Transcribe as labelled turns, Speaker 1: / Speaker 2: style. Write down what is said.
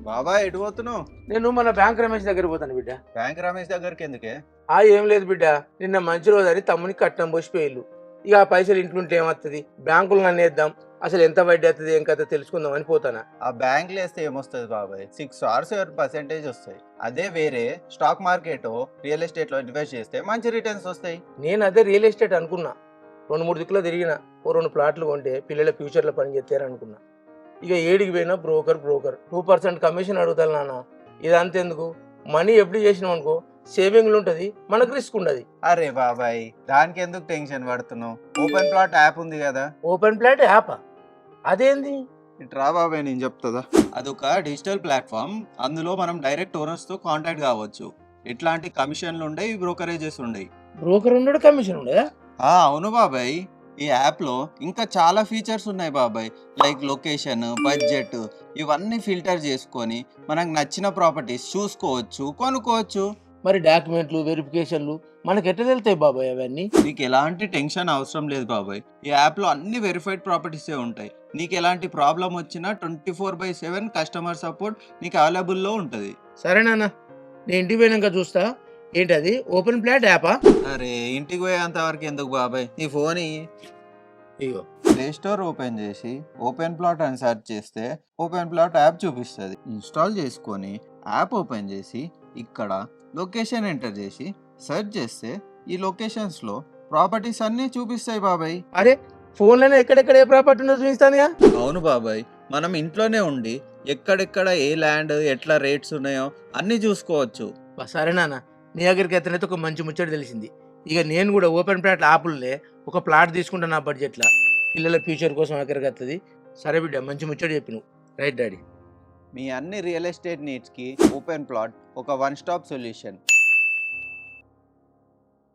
Speaker 1: బాబాయ్ ఎటు పోతున్నావు?
Speaker 2: నేను మన బ్యాంక్ రమేష్ దగ్గర పోతాను బిడ్డ.
Speaker 1: బ్యాంక్ రమేష్ దగ్గరికి ఎందుకే?
Speaker 2: ఏం లేదు బిడ్డ, నిన్న మంచి రోజు అని తమ్మునికి కట్నం పోసిపోయిల్లు. ఇక ఆ పైసలు ఇంట్లుంటే ఏమవుతుంది, బ్యాంకులు నన్ను వేద్దాం, అసలు ఎంత వడ్డీ అవుతుంది ఏం కథ తెలుసుకుందాం అని పోతానా.
Speaker 1: ఆ బ్యాంకులో వేస్తే ఏమొస్తుంది బాబాయ్? 6 or 7% వస్తాయి. అదే వేరే స్టాక్ మార్కెట్ రియల్ ఎస్టేట్ లో ఇన్వెస్ట్ చేస్తే మంచి రిటర్న్స్ వస్తాయి.
Speaker 2: నేను అదే రియల్ ఎస్టేట్ అనుకున్నా. 2-3 దిక్కులో తిరిగిన, 2 ప్లాట్లు కొంటే పిల్లల ఫ్యూచర్లో పని చేస్తారనుకున్నా. ఇక ఏడికి పోయినా బ్రోకర్ 2% కమిషన్ అడుగుతాను నాన్న. ఇదంతెందుకు, మనీ ఎప్పుడు చేసినాం అనుకో సేవింగ్లు ఉంటుంది, మనకు రిస్క్ ఉండదు.
Speaker 1: అరే బాబాయ్ దానికి ఎందుకు టెన్షన్ పడుతున్నావు? ఓపెన్ ప్లాట్ యాప్ ఉంది కదా.
Speaker 2: ఓపెన్ ప్లాట్ యాపా? అదేంది?
Speaker 1: ఇట్రా బాబాయ్ నేను చెప్తుందా. అదొక డిజిటల్ ప్లాట్ఫామ్. అందులో మనం డైరెక్ట్ ఓనర్స్ తో కాంటాక్ట్ కావచ్చు. ఎట్లాంటి కమిషన్లు ఉండయి, బ్రోకరేజెస్ ఉండయి.
Speaker 2: బ్రోకర్ ఉండడు, కమిషన్ ఉండదా?
Speaker 1: అవును బాబాయ్. ఈ యాప్ లో ఇంకా చాలా ఫీచర్స్ ఉన్నాయి బాబాయ్. లైక్ లొకేషన్, బడ్జెట్, ఇవన్నీ ఫిల్టర్ చేసుకొని మనకు నచ్చిన ప్రాపర్టీస్ చూసుకోవచ్చు, కొనుక్కోవచ్చు.
Speaker 2: మరి డాక్యుమెంట్లు, వెరిఫికేషన్లు మనకి ఎట్లా వెళ్తాయి బాబాయ్ అవన్నీ?
Speaker 1: నీకు ఎలాంటి టెన్షన్ అవసరం లేదు బాబాయ్. ఈ యాప్ లో అన్ని వెరిఫైడ్ ప్రాపర్టీసే ఉంటాయి. నీకు ఎలాంటి ప్రాబ్లం వచ్చినా 24/7 కస్టమర్ సపోర్ట్ నీకు అవైలబుల్లో ఉంటుంది.
Speaker 2: సరేనా, నేను ఇంటికి పోయినాక చూస్తా. ఏంటది ఓపెన్ ప్లాట్ యాపా?
Speaker 1: అరే ఇంటికి పోయేంత వరకు ఎందుకు బాబాయ్, నీ ఫోన్
Speaker 2: ఇగో
Speaker 1: ప్లే స్టోర్ ఓపెన్ చేసి ఓపెన్ ప్లాట్ అని సెర్చ్ చేస్తే ఓపెన్ ప్లాట్ యాప్ చూపిస్తుంది. ఇన్స్టాల్ చేసుకొని యాప్ ఓపెన్ చేసి ఇక్కడ లొకేషన్ ఎంటర్ చేసి సెర్చ్ చేస్తే ఈ లొకేషన్స్ లో ప్రాపర్టీస్ అన్ని చూపిస్తాయి బాబాయ్.
Speaker 2: అరే ఫోన్లోనే ఎక్కడెక్కడ ఏ ప్రాపర్టీ ఉందో చూపిస్తానుగా.
Speaker 1: అవును బాబాయ్, మనం ఇంట్లోనే ఉండి ఎక్కడెక్కడ ఏ ల్యాండ్ ఎట్లా రేట్స్ ఉన్నాయో అన్ని చూసుకోవచ్చు.
Speaker 2: సరేనా, నీ దగ్గరికి ఎత్తనైతే ఒక మంచి ముచ్చట తెలిసింది. ఇక నేను కూడా ఓపెన్ ప్లాట్ యాప్లే ఒక ప్లాట్ తీసుకుంటా నా బడ్జెట్లో. పిల్లల ఫ్యూచర్ కోసం ఎక్కడికి వస్తుంది. సరే బిడ్డ, మంచి ముచ్చట చెప్పి నువ్వు. Right daddy.
Speaker 1: మీ అన్ని రియల్ ఎస్టేట్ నీడ్స్కి ఓపెన్ ప్లాట్ ఒక వన్ స్టాప్ సొల్యూషన్.